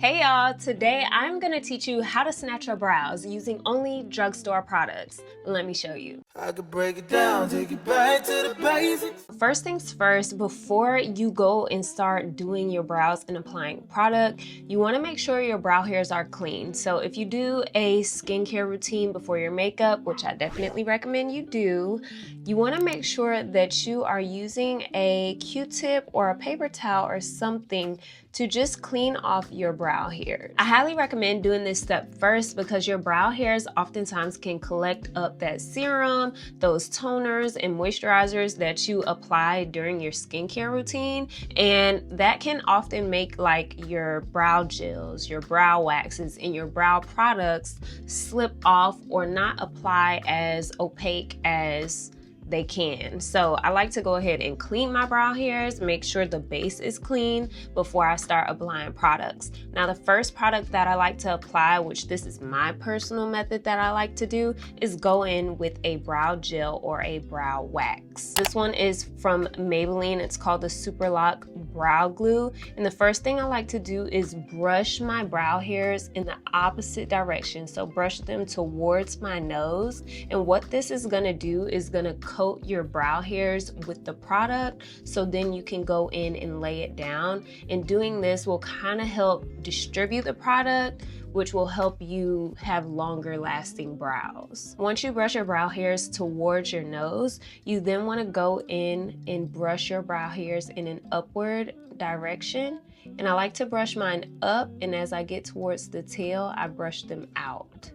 Hey y'all, today I'm gonna teach you how to snatch your brows using only drugstore products. Let me show you. I could break it down, take it back to the basics. First things first, before you go and start doing your brows and applying product, you wanna make sure your brow hairs are clean. So if you do a skincare routine before your makeup, which I definitely recommend you do, you wanna make sure that you are using a Q-tip or a paper towel or something to just clean off your brow hair. I highly recommend doing this step first because your brow hairs oftentimes can collect up that serum, those toners and moisturizers that you apply during your skincare routine, and that can often make like your brow gels, your brow waxes, and your brow products slip off or not apply as opaque as they can. So I like to go ahead and clean my brow hairs, make sure the base is clean before I start applying products. Now the first product that I like to apply, which this is my personal method that I like to do, is go in with a brow gel or a brow wax. This one is from Maybelline. It's called the Super Lock Brow Glue. And the first thing I like to do is brush my brow hairs in the opposite direction. So brush them towards my nose. And what this is gonna do is gonna coat your brow hairs with the product, so then you can go in and lay it down. And doing this will kind of help distribute the product, which will help you have longer lasting brows. Once you brush your brow hairs towards your nose, you then want to go in and brush your brow hairs in an upward direction. And I like to brush mine up, and as I get towards the tail, I brush them out.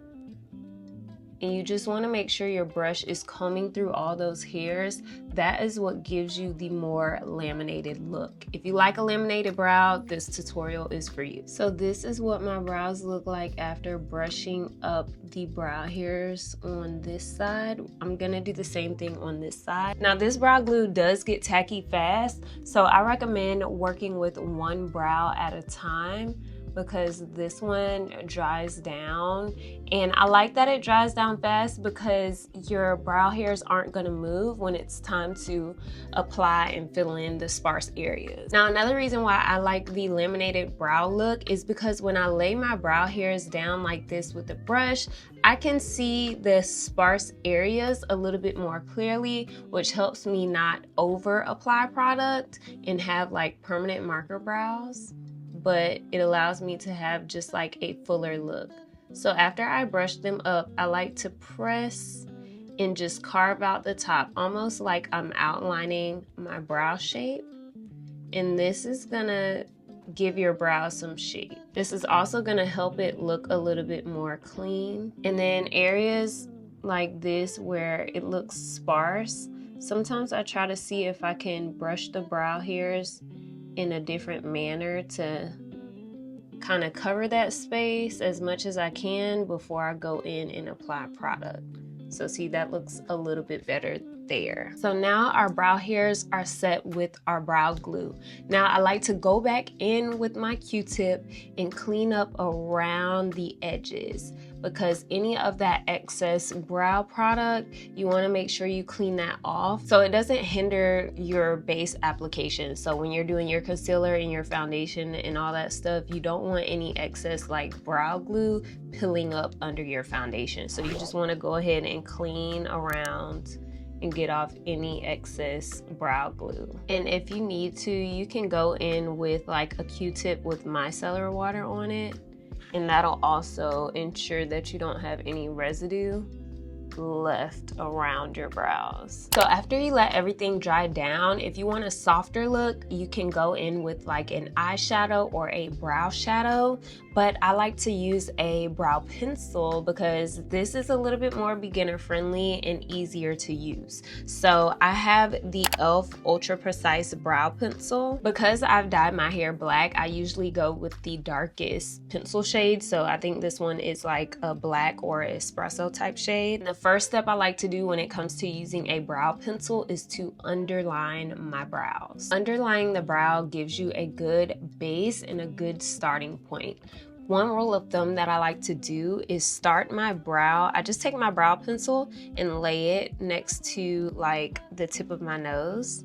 And you just want to make sure your brush is combing through all those hairs. That is what gives you the more laminated look. If you like a laminated brow, this tutorial is for you. So this is what my brows look like after brushing up the brow hairs on this side. I'm gonna do the same thing on this side. Now this brow glue does get tacky fast, so I recommend working with one brow at a time, because this one dries down, and I like that it dries down fast because your brow hairs aren't gonna move when it's time to apply and fill in the sparse areas. Now another reason why I like the laminated brow look is because when I lay my brow hairs down like this with the brush, I can see the sparse areas a little bit more clearly, which helps me not over apply product and have like permanent marker brows, but it allows me to have just like a fuller look. So after I brush them up, I like to press and just carve out the top, almost like I'm outlining my brow shape. And this is gonna give your brow some shape. This is also gonna help it look a little bit more clean. And then areas like this where it looks sparse, sometimes I try to see if I can brush the brow hairs in a different manner to kind of cover that space as much as I can before I go in and apply product. So see, that looks a little bit better there. So now our brow hairs are set with our brow glue. Now I like to go back in with my Q-tip and clean up around the edges, because any of that excess brow product, you want to make sure you clean that off so it doesn't hinder your base application. So when you're doing your concealer and your foundation and all that stuff, you don't want any excess like brow glue piling up under your foundation. So you just want to go ahead and clean around and get off any excess brow glue. And if you need to, you can go in with like a Q-tip with micellar water on it, and that'll also ensure that you don't have any residue left around your brows. So after you let everything dry down, if you want a softer look, you can go in with like an eyeshadow or a brow shadow, but I like to use a brow pencil because this is a little bit more beginner friendly and easier to use. So I have the e.l.f. Ultra Precise Brow Pencil. Because I've dyed my hair black, I usually go with the darkest pencil shade. So I think this one is like a black or espresso type shade. The first step I like to do when it comes to using a brow pencil is to underline my brows. Underlining the brow gives you a good base and a good starting point. One rule of thumb that I like to do is start my brow. I just take my brow pencil and lay it next to like the tip of my nose,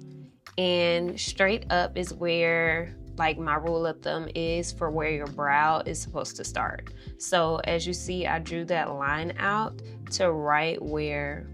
and straight up is where like my rule of thumb is for where your brow is supposed to start. So as you see, I drew that line out to right where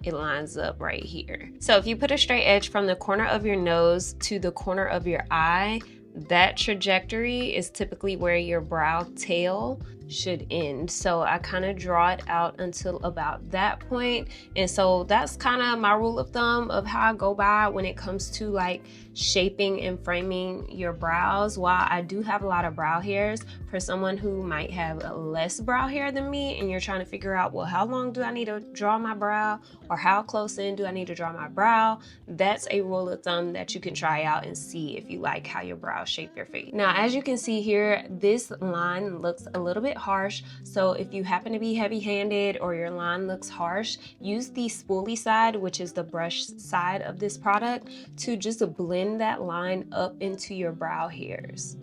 it lines up right here. So if you put a straight edge from the corner of your nose to the corner of your eye, that trajectory is typically where your brow tail should end. So I kind of draw it out until about that point. And so that's kind of my rule of thumb of how I go by when it comes to like shaping and framing your brows. While I do have a lot of brow hairs, for someone who might have less brow hair than me and you're trying to figure out, well, how long do I need to draw my brow, or how close in do I need to draw my brow, that's a rule of thumb that you can try out and see if you like how your brows shape your face. Now, as you can see here, this line looks a little bit harsh. So if you happen to be heavy-handed or your line looks harsh, use the spoolie side, which is the brush side of this product, to just blend that line up into your brow hairs.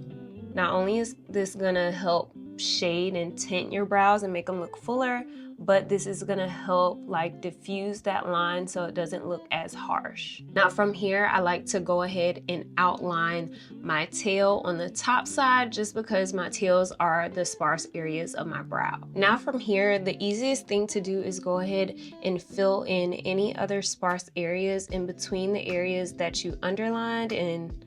Not only is this gonna help shade and tint your brows and make them look fuller, but this is gonna help like diffuse that line so it doesn't look as harsh. Now from here, I like to go ahead and outline my tail on the top side, just because my tails are the sparse areas of my brow. Now from here, the easiest thing to do is go ahead and fill in any other sparse areas in between the areas that you underlined and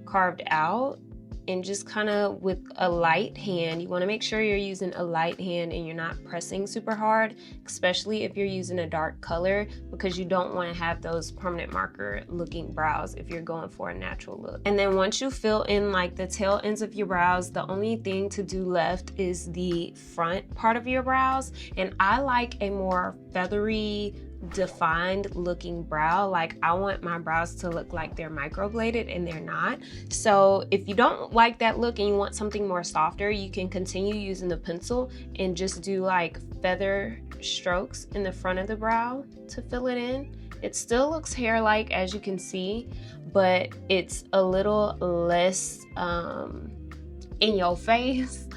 carved out. And just kind of with a light hand, you want to make sure you're using a light hand and you're not pressing super hard, especially if you're using a dark color, because you don't want to have those permanent marker looking brows if you're going for a natural look. And then once you fill in like the tail ends of your brows, the only thing to do left is the front part of your brows. And I like a more feathery, defined looking brow. Like I want my brows to look like they're microbladed, and they're not. So if you don't like that look and you want something more softer, you can continue using the pencil and just do like feather strokes in the front of the brow to fill it in. It still looks hair-like, as you can see, but it's a little less in your face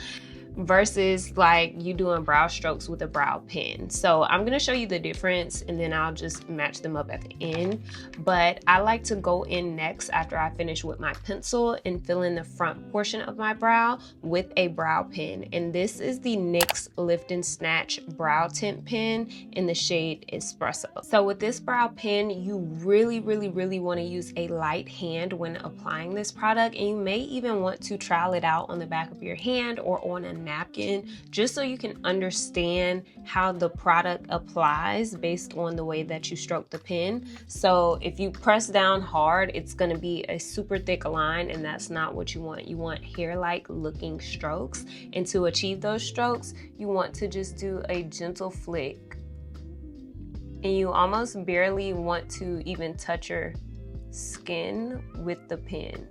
versus like you doing brow strokes with a brow pen. So I'm gonna show you the difference and then I'll just match them up at the end. But I like to go in next after I finish with my pencil and fill in the front portion of my brow with a brow pen. And this is the NYX Lift and Snatch Brow Tint Pen in the shade Espresso. So with this brow pen, you really want to use a light hand when applying this product, and you may even want to trial it out on the back of your hand or on a napkin, just so you can understand how the product applies based on the way that you stroke the pen. So if you press down hard, it's going to be a super thick line, and that's not what you want. You want hair-like looking strokes, and to achieve those strokes, you want to just do a gentle flick, and you almost barely want to even touch your skin with the pen.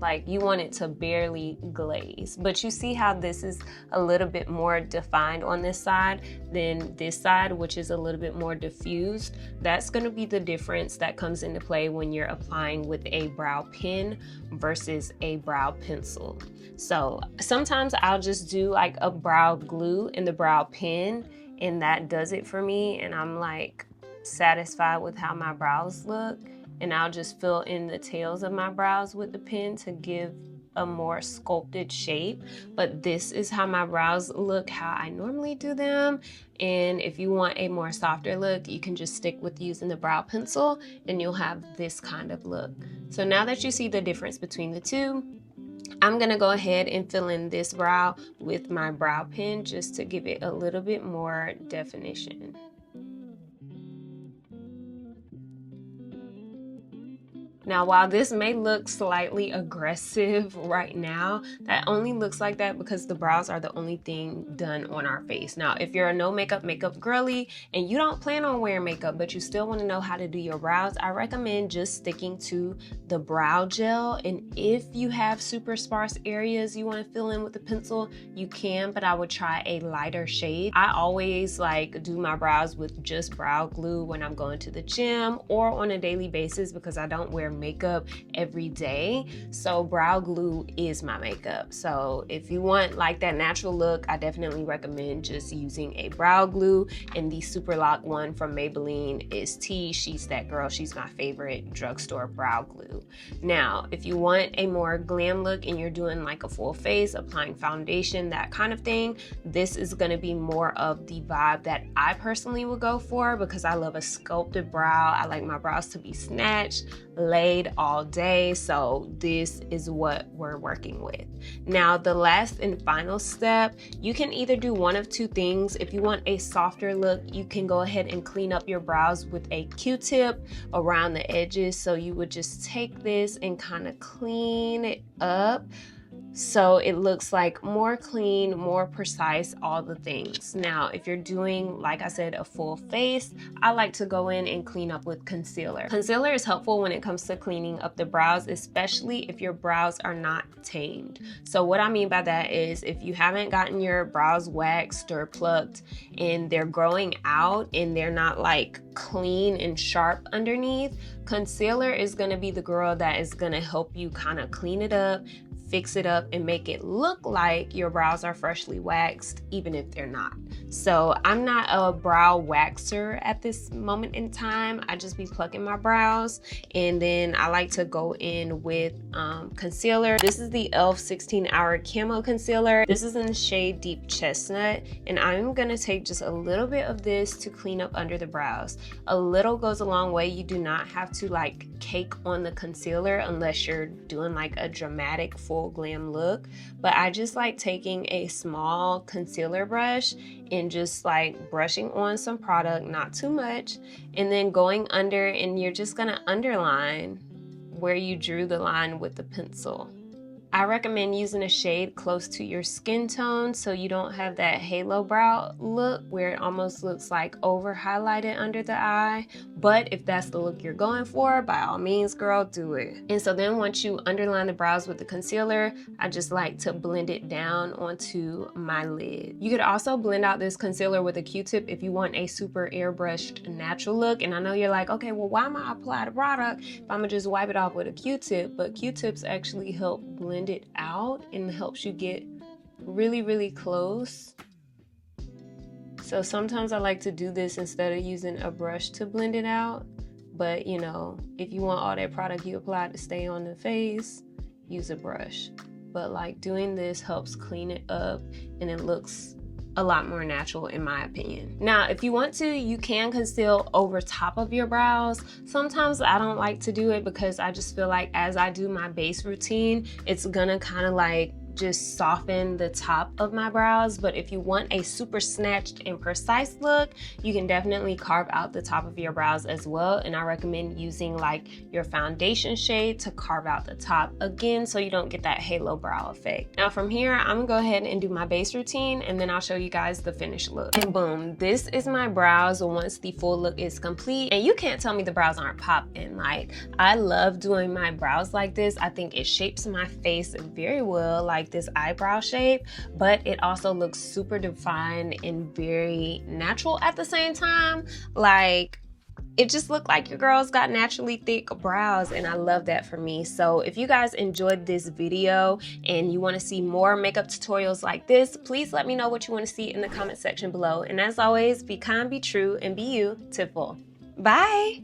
Like you want it to barely glaze. But you see how this is a little bit more defined on this side than this side, which is a little bit more diffused. That's going to be the difference that comes into play when you're applying with a brow pen versus a brow pencil. So sometimes I'll just do like a brow glue in the brow pen, and that does it for me, and I'm like satisfied with how my brows look. And I'll just fill in the tails of my brows with the pen to give a more sculpted shape. But this is how my brows look, how I normally do them. And if you want a more softer look, you can just stick with using the brow pencil and you'll have this kind of look. So now that you see the difference between the two, I'm gonna go ahead and fill in this brow with my brow pen just to give it a little bit more definition. Now, while this may look slightly aggressive right now, that only looks like that because the brows are the only thing done on our face. Now, if you're a no makeup girly and you don't plan on wearing makeup, but you still want to know how to do your brows, I recommend just sticking to the brow gel. And if you have super sparse areas you want to fill in with the pencil, you can, but I would try a lighter shade. I always like do my brows with just brow glue when I'm going to the gym or on a daily basis because I don't wear applying makeup every day. So brow glue is my makeup. So if you want like that natural look, I definitely recommend just using a brow glue. And the Super Lock one from Maybelline is T. She's that girl. She's my favorite drugstore brow glue. Now, if you want a more glam look and you're doing like a full face, applying foundation, that kind of thing, this is going to be more of the vibe that I personally would go for, because I love a sculpted brow. I like my brows to be snatched, laid all day. So this is what we're working with. Now, the last and final step, you can either do one of two things. If you want a softer look, you can go ahead and clean up your brows with a Q-tip around the edges. So you would just take this and kind of clean it up so it looks like more clean, more precise, all the things. Now, if you're doing, like I said, a full face, I like to go in and clean up with concealer. Concealer is helpful when it comes to cleaning up the brows, especially if your brows are not tamed. So what I mean by that is if you haven't gotten your brows waxed or plucked and they're growing out and they're not like clean and sharp underneath, concealer is gonna be the girl that is gonna help you kind of clean it up, fix it up, and make it look like your brows are freshly waxed, even if they're not. So I'm not a brow waxer at this moment in time. I just be plucking my brows, and then I like to go in with concealer. This is the e.l.f. 16-Hour Camo Concealer. This is in the shade Deep Chestnut, and I'm gonna take just a little bit of this to clean up under the brows. A little goes a long way. You do not have to like cake on the concealer unless you're doing like a dramatic full glam look, but I just like taking a small concealer brush and just like brushing on some product, not too much, and then going under, and you're just gonna underline where you drew the line with the pencil. I recommend using a shade close to your skin tone so you don't have that halo brow look where it almost looks like over highlighted under the eye. But if that's the look you're going for, by all means, girl, do it. And so then once you underline the brows with the concealer, I just like to blend it down onto my lid. You could also blend out this concealer with a Q-tip if you want a super airbrushed natural look. And I know you're like, okay, well, why am I apply the product if I'm gonna just wipe it off with a Q-tip? But Q-tips actually help blend it out and helps you get really, really close. So sometimes I like to do this instead of using a brush to blend it out. But you know, if you want all that product you apply to stay on the face, use a brush. But like doing this helps clean it up and it looks a lot more natural in my opinion. Now, if you want to, you can conceal over top of your brows. Sometimes I don't like to do it because I just feel like as I do my base routine, it's gonna kind of like just soften the top of my brows. But if you want a super snatched and precise look, you can definitely carve out the top of your brows as well. And I recommend using like your foundation shade to carve out the top again so you don't get that halo brow effect. Now from here, I'm gonna go ahead and do my base routine and then I'll show you guys the finished look. And boom, this is my brows once the full look is complete. And you can't tell me the brows aren't popping. Like, I love doing my brows like this. I think it shapes my face very well, like this eyebrow shape, but it also looks super defined and very natural at the same time. Like, it just looked like your girl's got naturally thick brows, and I love that for me. So if you guys enjoyed this video and you want to see more makeup tutorials like this, please let me know what you want to see in the comment section below. And as always, be kind, be true, and be you to full. Bye!